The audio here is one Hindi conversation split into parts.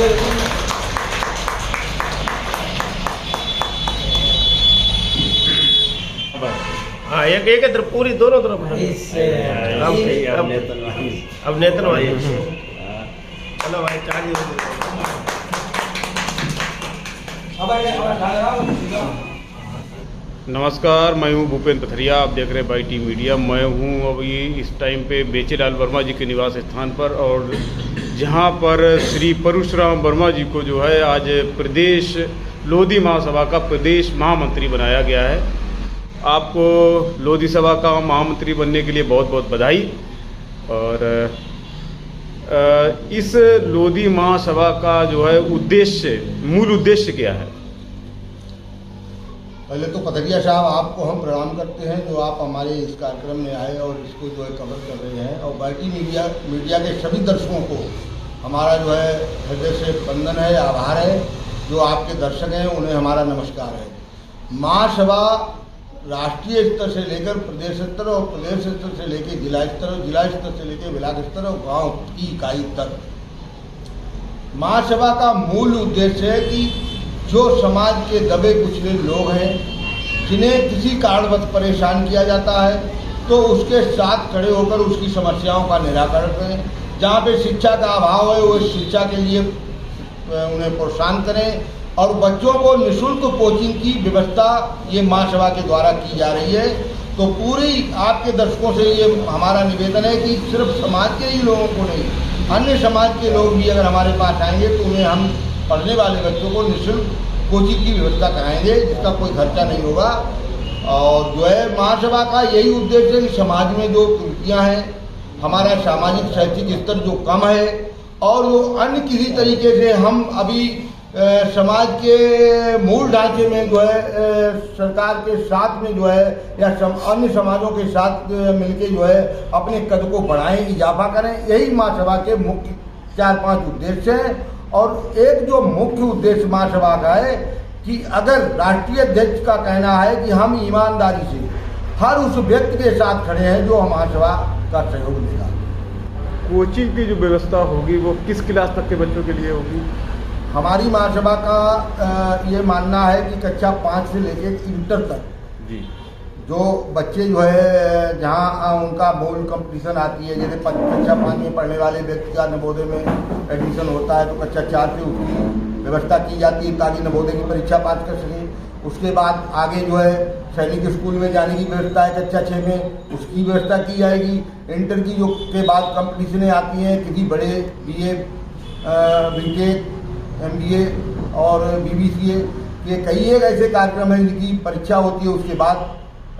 हाँ एक तरफ पूरी दोनों तरफ अब नेतन भाई चलो भाई चार्ज नमस्कार, मैं हूं भूपेंद्र पथरिया। आप देख रहे हैं बाई टी मीडिया। मैं हूं अभी इस टाइम पे बेचेलाल वर्मा जी के निवास स्थान पर, और जहां पर श्री परशुराम वर्मा जी को जो है आज प्रदेश लोधी महासभा का प्रदेश महामंत्री बनाया गया है। आपको लोधी सभा का महामंत्री बनने के लिए बहुत बहुत बधाई। और इस लोधी महासभा का जो है मूल उद्देश्य क्या है? पहले तो पथरिया साहब आपको हम प्रणाम करते हैं जो आप हमारे इस कार्यक्रम में आए और इसको जो है कवर कर रहे हैं। और बाई टी मीडिया के सभी दर्शकों को हमारा जो है हृदय से वंदन है, आभार है। जो आपके दर्शक हैं उन्हें हमारा नमस्कार है। महासभा राष्ट्रीय स्तर से लेकर प्रदेश स्तर और प्रदेश स्तर से लेकर जिला स्तर और जिला स्तर से लेकर ब्लॉक स्तर और गांव की इकाई तक महासभा का मूल उद्देश्य है कि जो समाज के दबे कुचले लोग हैं, जिन्हें किसी कारणवश परेशान किया जाता है, तो उसके साथ खड़े होकर उसकी समस्याओं का निराकरण करें। जहाँ पे शिक्षा का अभाव है वो शिक्षा के लिए उन्हें प्रोत्साहन करें। और बच्चों को निःशुल्क कोचिंग की व्यवस्था ये महासभा के द्वारा की जा रही है। तो पूरी आपके दर्शकों से ये हमारा निवेदन है कि सिर्फ समाज के ही लोगों को नहीं, अन्य समाज के लोग भी अगर हमारे पास आएंगे तो उन्हें हम पढ़ने वाले बच्चों को निःशुल्क कोचिंग की व्यवस्था कराएंगे, जिसका कोई खर्चा नहीं होगा। और जो है महासभा का यही उद्देश्य है कि समाज में जो त्रुटियाँ हैं, हमारा सामाजिक शैक्षिक स्तर जो कम है और जो अन्य किसी तरीके से हम अभी समाज के मूल ढांचे में जो है सरकार के साथ में जो है या अन्य समाजों के साथ मिलकर जो है अपने कद को बढ़ाएं, इजाफा करें। यही महासभा के मुख्य 4-5 उद्देश्य हैं। और एक जो मुख्य उद्देश्य महासभा का है कि अगर राष्ट्रीय अध्यक्ष का कहना है कि हम ईमानदारी से हर उस व्यक्ति के साथ खड़े हैं जो महासभा का सहयोग देगा। कोचिंग की जो व्यवस्था होगी वो किस क्लास तक के बच्चों के लिए होगी? हमारी महासभा का ये मानना है कि कक्षा 5 से लेकर इंटर तक जी जो बच्चे जो है जहाँ उनका बोर्ड कंपटीशन आती है, जैसे कक्षा 5 में पढ़ने वाले व्यक्ति का नवोदय में एडमिशन होता है तो कक्षा 4 से उसकी व्यवस्था की जाती है ताकि नवोदय की परीक्षा पास कर सके। उसके बाद आगे जो है सैनिक स्कूल में जाने की व्यवस्था है कक्षा 6 में, उसकी व्यवस्था की जाएगी। इंटर की जो के बाद कंपटीशनें आती हैं किसी बड़े BA, BTech, MBA और BBCA ये कई एक ऐसे कार्यक्रम हैं जिनकी परीक्षा होती है। उसके बाद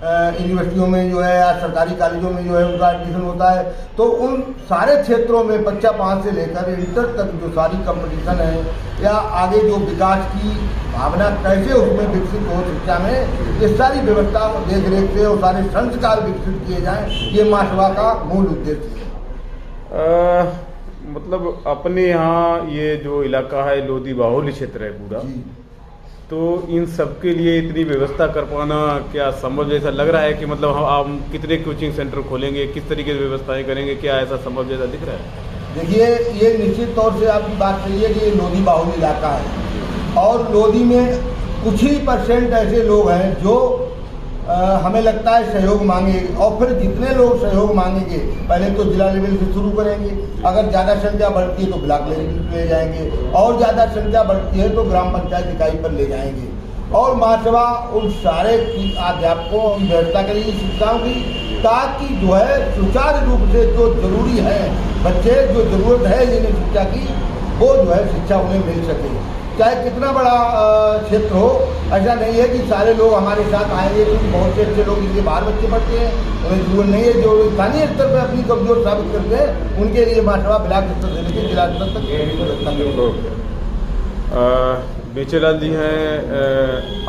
यूनिवर्सिटियों में जो है या सरकारी कॉलेजों में जो है उनका एडमिशन होता है। तो उन सारे क्षेत्रों में कक्षा 5 से लेकर इंटर तक जो सारी कंपटीशन है या आगे जो विकास की भावना कैसे उसमें विकसित हो शिक्षा में, ये सारी व्यवस्था देख रेख से और सारे संस्कार विकसित किए जाएं, ये महासभा का मूल उद्देश्य है। मतलब अपने यहाँ ये जो इलाका है लोधी बाहुल्य क्षेत्र है पूरा, तो इन सब के लिए इतनी व्यवस्था कर पाना क्या संभव जैसा लग रहा है? कि मतलब हम कितने कोचिंग सेंटर खोलेंगे, किस तरीके से व्यवस्थाएं करेंगे, क्या ऐसा संभव जैसा दिख रहा है? देखिए, ये निश्चित तौर से आपकी बात सही है कि ये लोधी बाहुल्य इलाका है और लोधी में कुछ ही % ऐसे लोग हैं जो हमें लगता है सहयोग मांगेंगे। और फिर जितने लोग सहयोग मांगेंगे पहले तो जिला लेवल से शुरू करेंगे, अगर ज़्यादा संख्या बढ़ती है तो ब्लॉक लेवल ले जाएंगे, और ज़्यादा संख्या बढ़ती है तो ग्राम पंचायत इकाई पर ले जाएंगे। और महासभा उन सारे अध्यापकों की व्यवस्था करेगी शिक्षाओं की, ताकि जो है सुचारू रूप से जो जरूरी है बच्चे जो जरूरत है जिन्हें शिक्षा की, वो जो है शिक्षा उन्हें मिल सके। चाहे कितना बड़ा क्षेत्र हो, ऐसा नहीं है कि सारे लोग हमारे साथ आएंगे, क्योंकि बहुत से अच्छे लोग इनके बाहर बच्चे पढ़ते हैं, उन्हें जरूरत नहीं है। जो स्थानीय स्तर पर अपनी कमजोर साबित करते हैं उनके लिए महासभा ब्लॉक स्तर से लेकर जिला स्तर तक व्यवस्था। बेचेलाल जी हैं,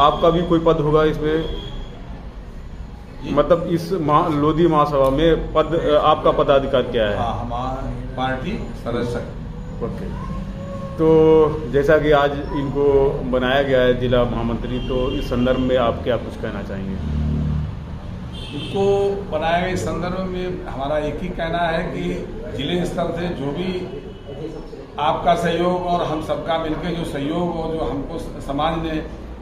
आपका भी कोई पद होगा इसमें? मतलब इस लोधी महासभा में पद, आपका पदाधिकार क्या है? हाँ, हमारी पार्टी सदस्य। ओके, तो जैसा कि आज इनको बनाया गया है जिला महामंत्री, तो इस संदर्भ में आप क्या कुछ कहना चाहेंगे? इनको बनाए गए संदर्भ में हमारा एक ही कहना है कि जिले स्तर से जो भी आपका सहयोग और हम सबका मिलकर जो सहयोग और जो हमको समाज ने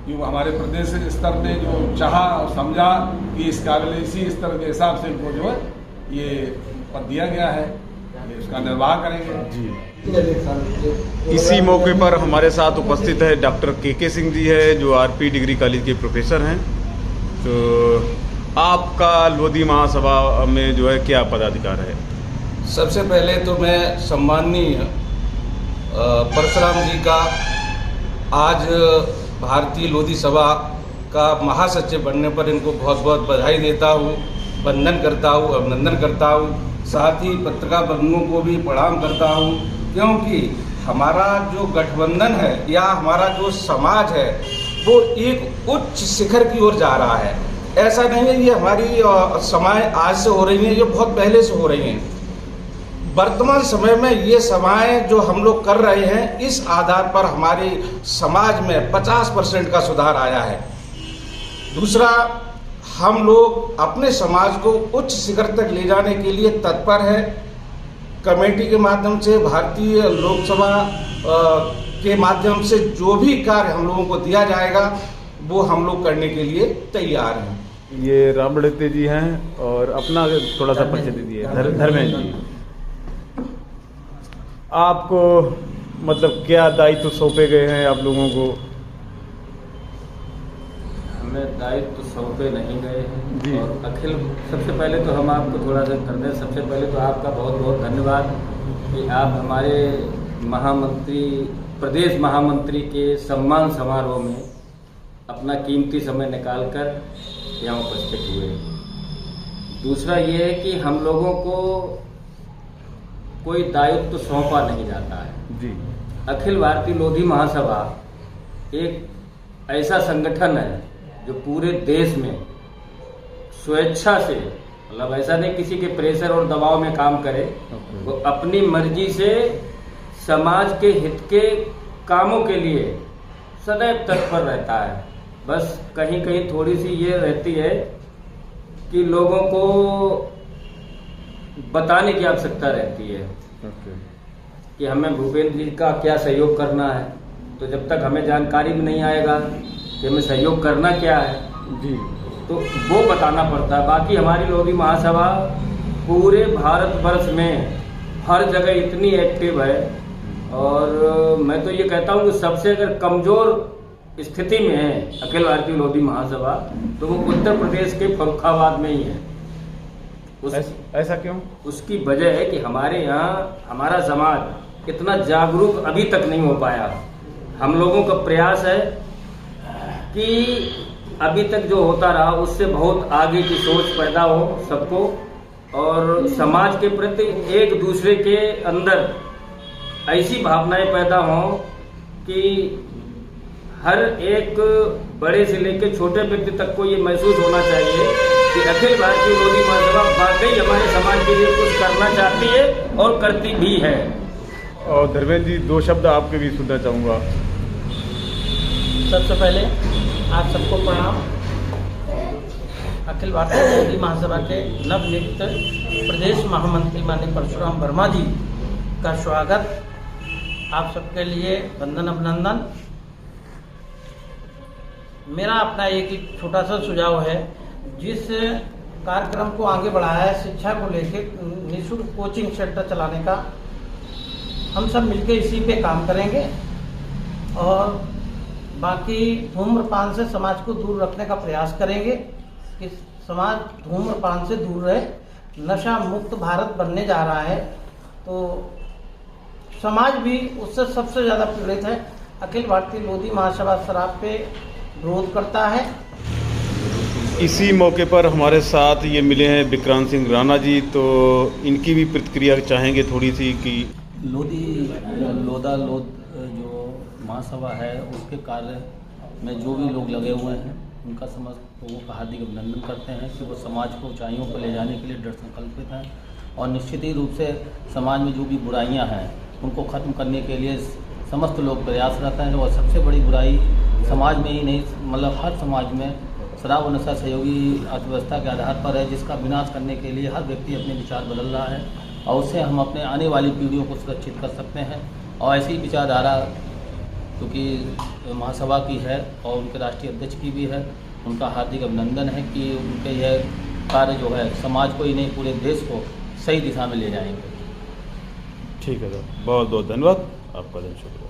जो हमारे प्रदेश स्तर में जो चाहा और समझा कि इस काबिल इसी स्तर के हिसाब से इनको जो है ये पद दिया गया है, ये उसका निर्वाह करेंगे। जी, इसी मौके पर हमारे साथ उपस्थित है डॉक्टर के सिंह जी है, जो आरपी डिग्री कॉलेज के प्रोफेसर हैं। तो आपका लोधी महासभा में जो है क्या पदाधिकार है? सबसे पहले तो मैं सम्माननीय परशुराम जी का आज भारतीय लोधी सभा का महासचिव बनने पर इनको बहुत बहुत बधाई देता हूँ, वंदन करता हूँ, अभिनंदन करता हूँ। साथ ही पत्रकार बंधुओं को भी प्रणाम करता हूँ, क्योंकि हमारा जो गठबंधन है या हमारा जो समाज है वो एक उच्च शिखर की ओर जा रहा है। ऐसा नहीं है ये हमारी समाएं आज से हो रही हैं, ये बहुत पहले से हो रही हैं। वर्तमान समय में ये सेवाएं जो हम लोग कर रहे हैं, इस आधार पर हमारे समाज में 50% का सुधार आया है। दूसरा, हम लोग अपने समाज को उच्च शिखर तक ले जाने के लिए तत्पर है। कमेटी के माध्यम से, भारतीय लोकसभा के माध्यम से जो भी कार्य हम लोगों को दिया जाएगा वो हम लोग करने के लिए तैयार हैं। ये रामबड़ते जी हैं और अपना थोड़ा सा परिचय दीजिए। धर्मेंद्र जी, आपको मतलब क्या दायित्व सौंपे गए हैं आप लोगों को? हमें दायित्व सौंपे नहीं गए जी। हैं। और अखिल, सबसे पहले तो हम आपको थोड़ा सा कर दें। सबसे पहले तो आपका बहुत बहुत धन्यवाद कि आप हमारे महामंत्री, प्रदेश महामंत्री के सम्मान समारोह में अपना कीमती समय निकालकर यहाँ उपस्थित हुए। दूसरा ये है कि हम लोगों को कोई दायित्व सौंपा नहीं जाता है जी। अखिल भारतीय लोधी महासभा एक ऐसा संगठन है जो पूरे देश में स्वेच्छा से, मतलब ऐसा नहीं किसी के प्रेशर और दबाव में काम करे, वो अपनी मर्जी से समाज के हित के कामों के लिए सदैव तत्पर रहता है। बस कहीं कहीं थोड़ी सी ये रहती है कि लोगों को बताने की आवश्यकता रहती है कि हमें भूपेंद्र जी का क्या सहयोग करना है। तो जब तक हमें जानकारी में नहीं आएगा कि हमें सहयोग करना क्या है जी, तो वो बताना पड़ता है। बाकी हमारी लोधी महासभा पूरे भारतवर्ष में हर जगह इतनी एक्टिव है, और मैं तो ये कहता हूँ कि सबसे अगर कमजोर स्थिति में है अखिल भारतीय लोधी महासभा तो वो उत्तर प्रदेश के फर्रुखाबाद में ही है। ऐसा क्यों? उसकी वजह है कि हमारे यहाँ हमारा समाज इतना जागरूक अभी तक नहीं हो पाया। हम लोगों का प्रयास है कि अभी तक जो होता रहा उससे बहुत आगे की सोच पैदा हो सबको, और समाज के प्रति एक दूसरे के अंदर ऐसी भावनाएं पैदा हों कि हर एक बड़े से लेकर छोटे व्यक्ति तक को ये महसूस होना चाहिए कि अखिल भारतीय लोधी महासभा वाकई हमारे समाज के लिए कुछ करना चाहती है और करती भी है। और धर्मेंद्र जी, 2 शब्द आपके भी सुनना चाहूँगा। सबसे पहले आप सबको प्रणाम। अखिल भारतीय लोधी महासभा के नवनियुक्त प्रदेश महामंत्री माननीय परशुराम वर्मा जी का स्वागत। आप सबके लिए वंदन अभिनंदन। मेरा अपना एक छोटा सा सुझाव है, जिस कार्यक्रम को आगे बढ़ाया है शिक्षा को लेकर निःशुल्क कोचिंग सेंटर चलाने का, हम सब मिलकर इसी पे काम करेंगे। और बाकी धूम्रपान से समाज को दूर रखने का प्रयास करेंगे कि समाज धूम्रपान से दूर रहे। नशा मुक्त भारत बनने जा रहा है तो समाज भी उससे सबसे ज़्यादा पीड़ित है। अखिल भारतीय लोधी महासभा शराब पे विरोध करता है। इसी मौके पर हमारे साथ ये मिले हैं विक्रांत सिंह राणा जी, तो इनकी भी प्रतिक्रिया चाहेंगे थोड़ी सी कि लोधा जो महासभा है उसके कार्य में जो भी लोग लगे हुए हैं उनका समस्त लोगों का हार्दिक अभिनंदन करते हैं कि वो समाज को ऊंचाइयों पर ले जाने के लिए दृढ़ संकल्पित हैं, और निश्चित ही रूप से समाज में जो भी बुराइयां हैं उनको ख़त्म करने के लिए समस्त लोग प्रयासरत हैं। और सबसे बड़ी बुराई समाज में ही नहीं, मतलब हर समाज में शराब और नशा सहयोगी अर्थव्यवस्था के आधार पर है, जिसका विनाश करने के लिए हर व्यक्ति अपने विचार बदल रहा है, और उससे हम अपने आने वाली पीढ़ियों को सुरक्षित कर सकते हैं। और ऐसी विचारधारा क्योंकि महासभा की है और उनके राष्ट्रीय अध्यक्ष की भी है, उनका हार्दिक अभिनंदन है कि उनके यह कार्य जो है समाज को ही नहीं पूरे देश को सही दिशा में ले जाएंगे। ठीक है सर, बहुत बहुत धन्यवाद, आपका दिन शुभ हो।